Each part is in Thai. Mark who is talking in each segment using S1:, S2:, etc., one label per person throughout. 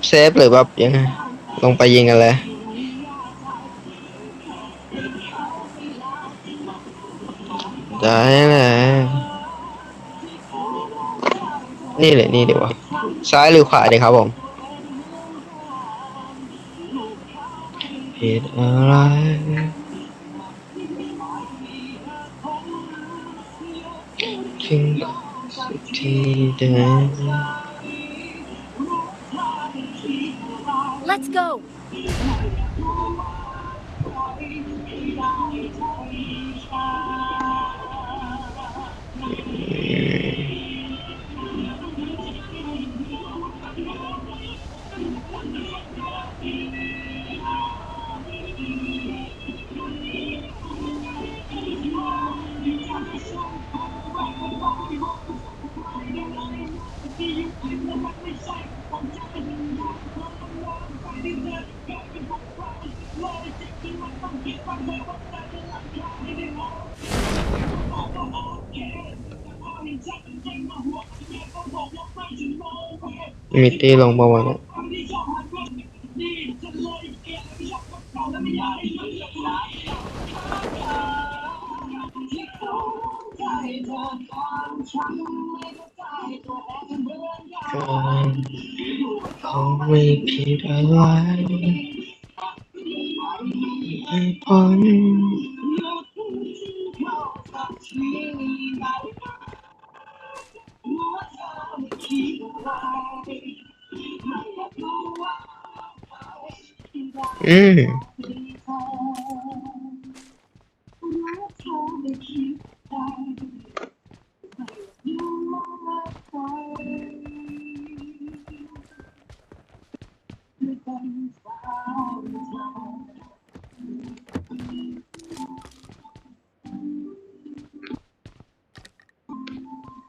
S1: เซฟหรือแบบยังไงลงไปยิงกันเลยได้เลยนี่เลยนี่ดีวะซ้ายหรือขวาดีครับผมผิดอะไรถึงสักทีเดิน
S2: Let's go.
S1: มิตตี้ลงประมาณนั้นเขาไม่ผิดอะไรไม่พ้นอืม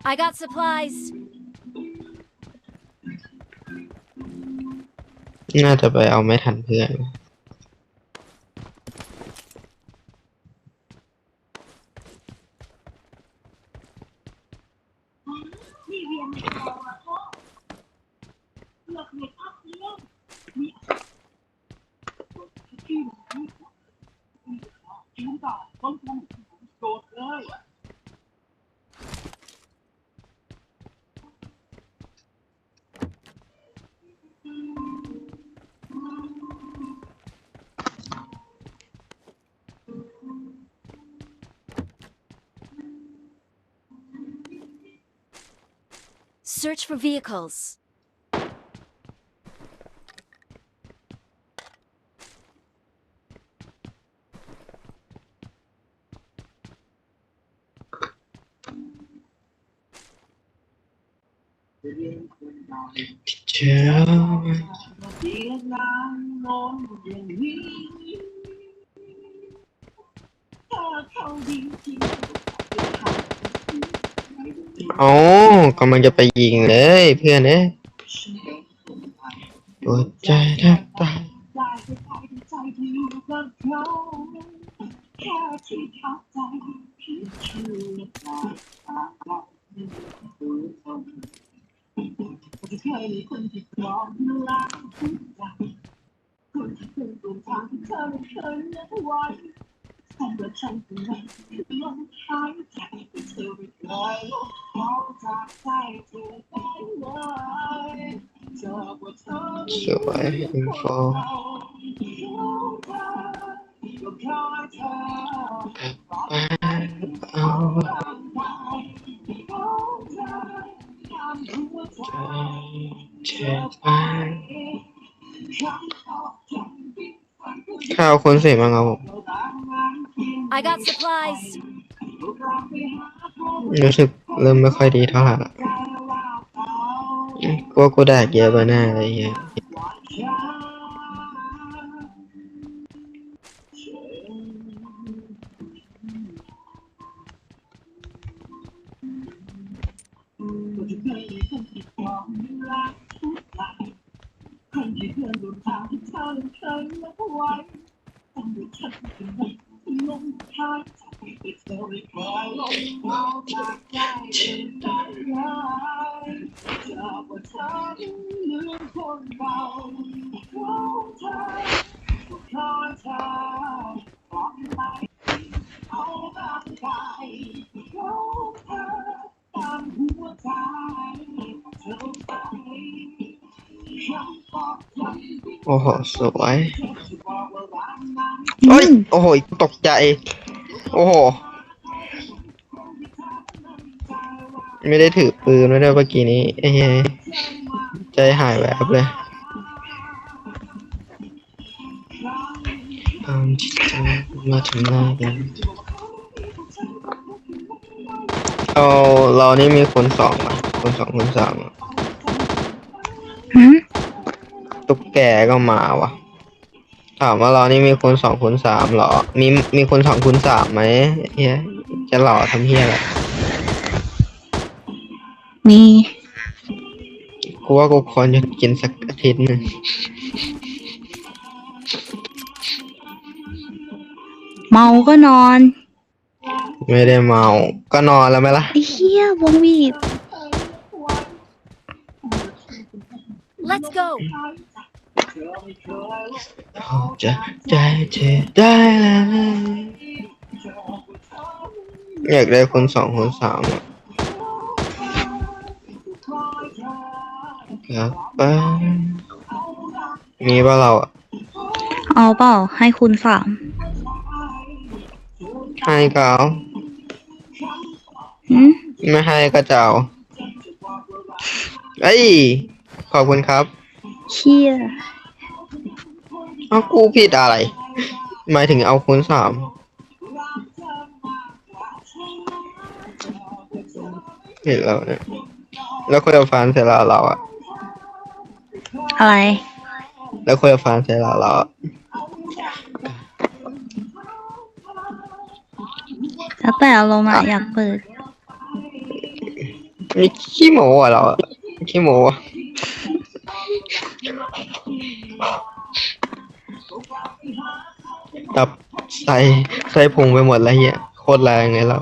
S2: I got supplies.
S1: น่าจะไปเอาไม่ทันเพื่อน
S2: Search for vehicles.
S1: Teacher อ๋อกำลังจะไปยิงเลยเพื่อนเนี่ยปวดใจแทบตายสวยอินโฟเอาใจเจ็บไปข้าวคนเสียมั้งครับผม
S2: I got supplies.
S1: รู้สึกเริ่มไม่ค่อยดีเท่าไหร่ละกลัวกูแดกเยอะไปหน้าอะไรเงี้ย โอ้โหสวยโอ้ยโอ้โหตกใจโอ้โหไม่ได้ถือปืนไม่ได้เมื่อกี้นี้ไอ้เหี้ยใจหายแวบเลยตามที่เธอมาทำลายกันเรานี่มีคนสองอ่ะคนสองคนสามอ่ะ
S3: หืม
S1: ตุ๊กแกก็มาวะถามว่าเรานี่มีคนสองคนสามเหรอมีคนสองคนสามไหมเฮียจะหล่อทำเฮียอะไร
S3: มี
S1: กูว่ากูควรจะกินสักอาทิตย์หนึง
S3: เมาก็นอน
S1: ไม่ได้เมาก็นอนแล้วไหมล่ะ
S3: ไอ้เหี้ยวงบีบ
S2: Let's go.
S1: เขาจะใจเธอได้แล้วอยากได้คนสองคนสามอ่ะครับป้ามีป่ะเราอ่ะ
S3: เอาเปล่าให้คูณ3
S1: ให้ก็เอา
S3: หืม
S1: ไม่ให้ก็จะเอาเอ้ยขอบคุณครับ
S3: เชี่ย
S1: เอากูผิดอะไรหมายถึงเอาคูณสามผิดแล้วเนี่ยแล้วคุยกับฟานเสร็จแล้วเราอะ
S3: อะไร
S1: แล้วคุยกับฟานเสร็จแล้วเราอะ
S3: แล้วแต่อารมณ์อะอยากเปิด
S1: มีขี้โม้อะเราอะขี้โม้อะแบบใส่พุงไปหมดแล้วเฮียโคตรแรงเลยเรา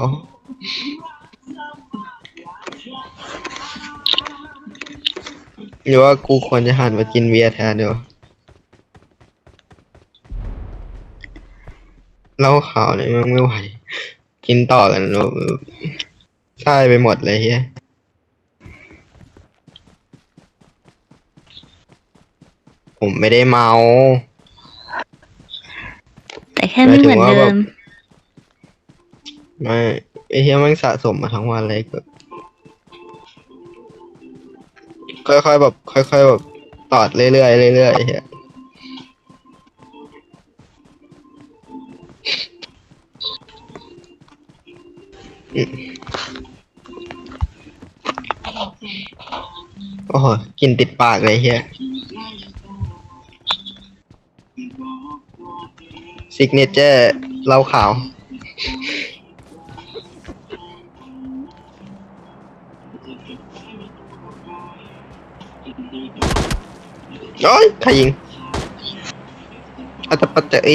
S1: หรือว่ากูควรจะหันมากินเบียร์แทนดีวะเหล้าขาวเนี่ยมันไม่ไหวกินต่อกันแล้วใช่ไปหมดเลยเฮียผมไม่ได้เมา
S3: แต่แค่ไม่เหมือนเดิม
S1: ไม่ไอ้เฮียมันสะสมมาทั้งวันเลยก็ค่อยๆแบบค่อยๆแบบตอดเรื่อยๆเรื่อยๆไอ้เฮียโอ้โหกินติดปากเลยเฮียซิกเนเจอร์เหล้าขาวโอ้ยใครยิงอัตปัจจัย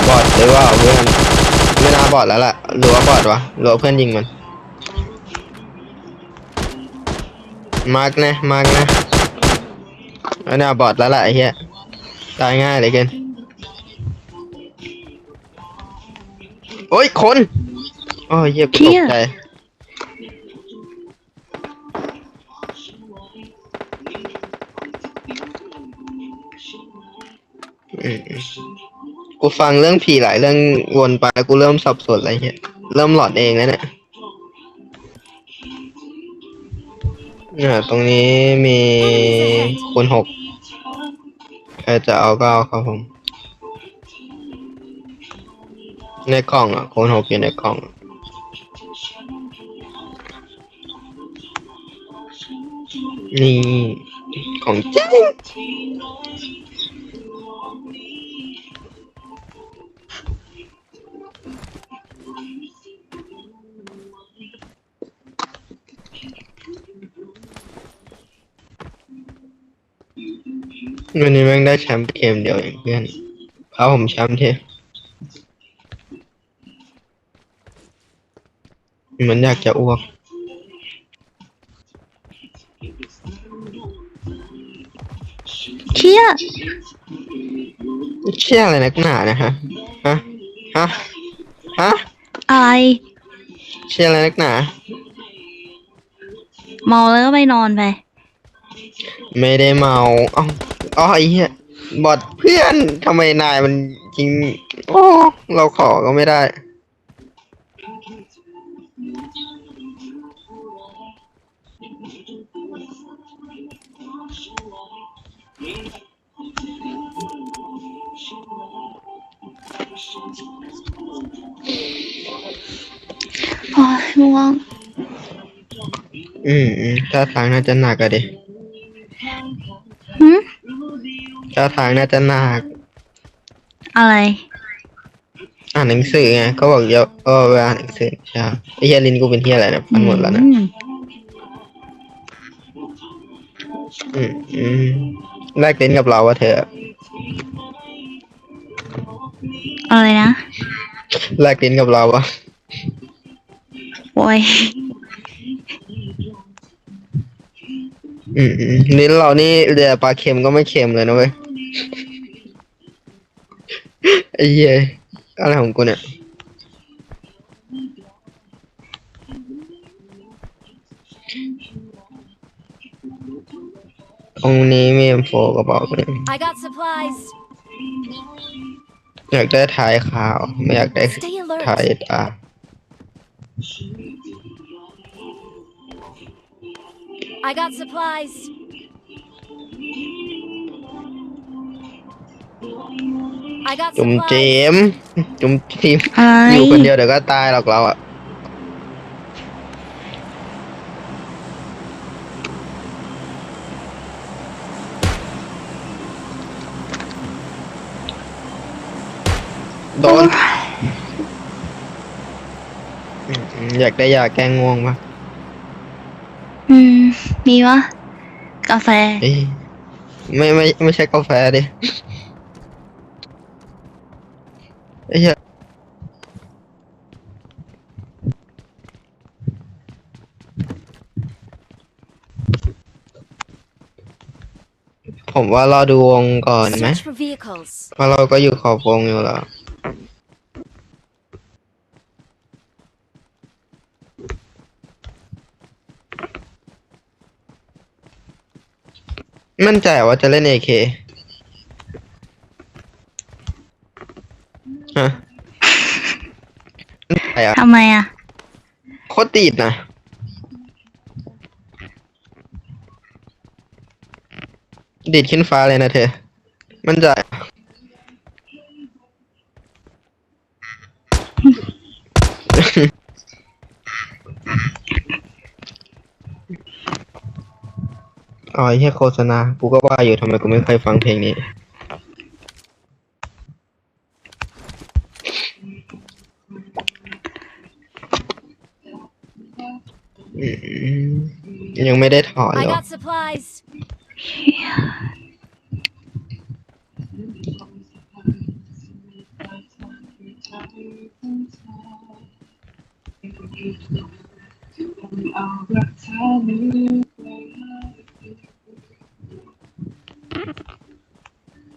S1: บอดหรือว่าเพื่อนไม่น่าบอดแล้วล่ะหรือว่าบอดวะหรือว่าเพื่อนยิงมันมาร์กนะอันนี้บอดแล้วล่ะไอ้เหี้ยตายง่ายเลยเกินโอ้ยคนโอ้ยเหี้ยตกใจกูฟังเรื่องผีหลายเรื่องวนไปกูเริ่มสับสนอะไรเงี้ยเริ่มหลอนเองแล้วเนี่ยตรงนี้มีคูณ6ใครจะเอาก็เอาครับผมในกล่องอ่ะคูณ6อยู่ในกล่องนี่ของจริงวันนี้แม่งได้แชมป์เกมเดียวอย่างเพื่อน เอาผมแชมป์ทีเหมือนอยากจะอ้วก
S3: เชี่ย
S1: เชี่ยอะไรนักหนานะฮะฮะฮะฮะ
S3: อะไร
S1: เชี่ยอะไรนักหนา
S3: เมาแล้วก็ไปนอนไป
S1: ไม่ได้เมาเอ้าอ๋อไอ้เหี้ยบอดเพื่อนทำไมนายมันจริงโอ้เราขอก็ไม่ได้
S3: โอ้ยง่วง
S1: ท่าทางน่าจะหนักอะดิ
S3: หืม
S1: ท่าทางน่าจะหนัก
S3: อะไร
S1: อ่านหนังสือไงก็บอกเยอะไปอ่านหนังสือใช่ไอ้เฮียลินกูเป็นเฮียอะไรนะพันหมดแล้วนะ แลกลิ้นกับเราวะเธอ
S3: อะไรนะ
S1: แลกลิ้นกับเราวะ
S3: โอ้ย
S1: ลิ้นเรานี่เรือปลาเค็มก็ไม่เค็มเลยนะเว้ย ไอ้เหี้ยอะไรของกูเนี่ยตรงนี้มี M4 กระบอกหนึง
S2: I got supplies.
S1: อยากได้ท้ายขาว ไม่อยากได้
S2: Stay alert.
S1: ท้าย
S2: I got supplies. I got
S1: จุ่มเจ
S2: supplies.
S1: มจุ่มทีม
S3: อะไร
S1: อยู่คนเดียวเดี๋ยวก็ตายหรอกเราอะโดนอยากได้ยาแก้ง่วงปะ
S3: มีวะ กาแฟ
S1: เอ้ยไม่ใช่กาแฟดิไอ้เหี้ยผมว่ารอดูวงก่อนไหม
S2: Search for vehicles.
S1: เพราะเราก็อยู่ขอบวงอยู่แล้ว มั่นใจว่าจะเล่น AK ฮะอะไรอ่ะ
S3: ทำไมอ่ะ
S1: โคตรติดนะดีดขึ้นฟ้าเลยนะเธอ มั่นใจ อ๋อไอ้เหี้ยโฆษณา กูก็ว่าอยู่ทำไมกูไม่เคยฟังเพลงนี้ อืมยังไม่ได้ถอน
S2: I
S1: หรอ
S2: got supplies.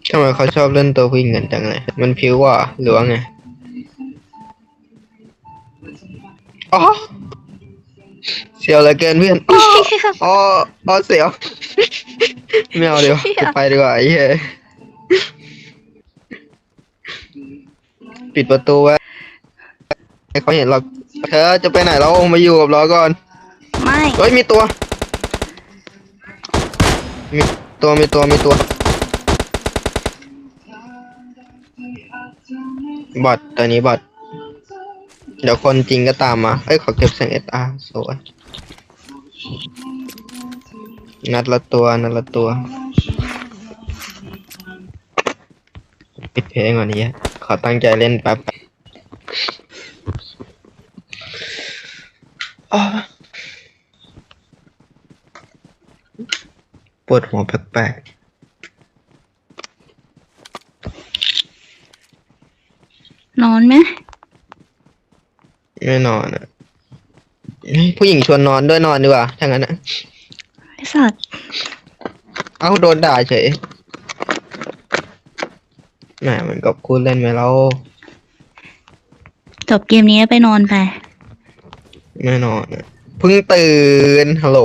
S1: ทำไมเขาชอบเล่นตัวผู้หญิงกันจังเลย มันผิวว่ะหรือว่าไง อ๋อ เสียวเหลือเกินเพื่อน อ๋ออ๋อเสียว ไม่เอาดีกว่ากูไปดีกว่าไอ้เหี้ยปิดประตูไว้ให้เขาเห็นเราเธอจะไปไหนเรามาอยู่กับเราก่อน
S3: ไม่
S1: เฮ้ยมีตัว มีตัวบอทตัวนี้บอทเดี๋ยวคนจริงก็ตามมาเอ้ยขอเก็บเสียง SR สวยนัดละตัวปิดเพลงก่อนนี้ขอตั้งใจเล่นแป๊บอ้อปวดหัวแปลก
S3: ไหม
S1: ไม่นอนอ่ะเฮ้ยผู้หญิงชวนนอนด้วยนอนดีกว่าถ้างั้นอ่ะ
S3: ไอสัตว์
S1: เอ้าโดนด่าเฉยแหมมันกับคุณเล่นไหมเรา
S3: จบเกมนี้ไปนอนไป
S1: ไม่นอนอะเพิ่งตื่นฮัลโหล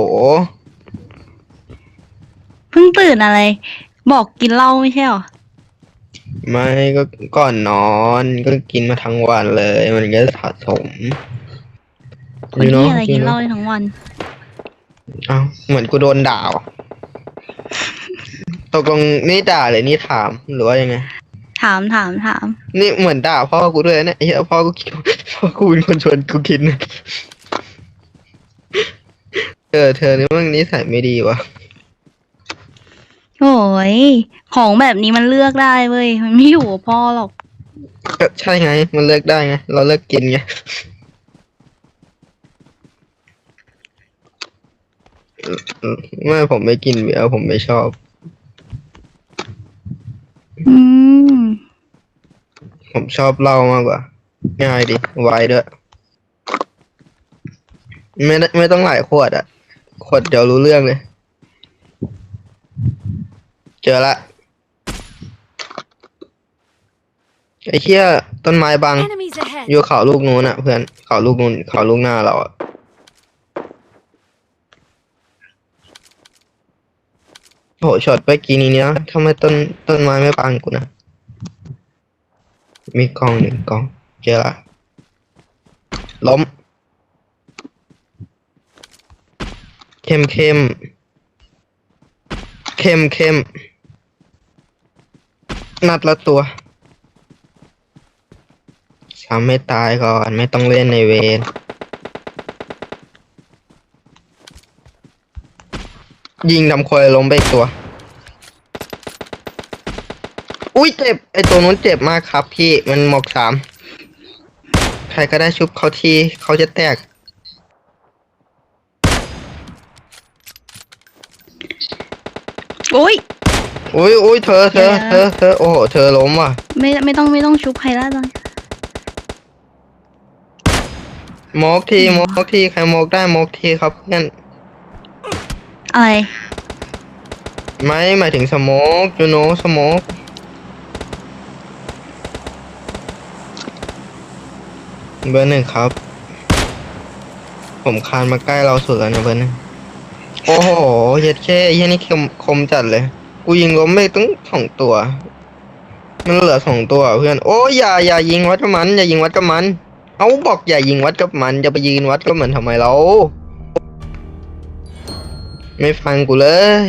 S3: เพิ่งตื่นอะไร บอกกินเหล้าไม่ใช่หรอ
S1: ไม่ก็ก่อนนอนก็กินมาทั้งวันเลย มันก็สะสม
S3: คนที่อะไรกินเหล้าได้ทั้งวัน
S1: เอ้าเหมือนกูโดนด่าว่ะตกลงนี่ด่าเลยนี่ถามหรือว่ายังไง
S3: ถาม
S1: นี่เหมือนด่าพ่อกูด้วยนะไอ้เหี้ยพ่อกูกินพ่อกูเป็นคนชวนกูกินนะเธอนี่มันนิสัยไม่ดีวะ
S3: โอ้ย ของแบบนี้มันเลือกได้เว้ย มันไม่อยู่กับพ่อหรอก
S1: ก็ใช่ไง มันเลือกได้ไง เราเลือกกินไงไม่ผมไม่กินเบียร์ผมไม่ชอบ
S3: อืม
S1: ผมชอบเหล้ามากกว่า ง่ายดิไวด้วยไม่ต้องหลายขวดอ่ะ ขวดเดียวรู้เรื่องเลย เจอละไอ้เหี้ยต้นไม้บัง
S2: Enemies ahead.
S1: อยู่เขาลูกนู้นอ่ะเพื่อนเขาลูกนู้นเขาลูกหน้าเราอ่ะโหช็อตไปกี่นี้เนี่ยทำไมต้นไม้ไม่บังกูนะมีกล่องหนึ่งกล่องเจอละล้มเข้มนัดละตัวทำให้ตายก่อนไม่ต้องเล่นในเวรยิงทำคอยล้มไปอีกตัว อุ้ยเจ็บไอตัวนู้นเจ็บมากครับพี่มันหมอก3ใครก็ได้ชุบเขาทีเขาจะแตก
S3: โอ้ย
S1: อุ้ยเธอโอ้โหเธอล้มว่ะ
S3: ไม่ต้องชุบใครแล้วตอน
S1: โมกทีใครโมกได้โมกทีครับเพื่อน
S3: อะไร
S1: ไม่หมายถึงสโมกยูโนสโมกเบอร์ 1ครับ ผมคานมาใกล้เราสุดแล้วนะเบอร์ 1โอ้โหเย็ดแค่ยี่นี่คมจัดเลย กูยิงล้มไม่ตั้ง2 ตัว มันเหลือ2 ตัวเพื่อน โอ้ยอย่ายิงวัดกับมันอย่ายิงวัดกับมัน เอาบอกอย่ายิงวัดกับมันจะไปยืนวัดกับมันทำไมเราไม่ฟังกูเลย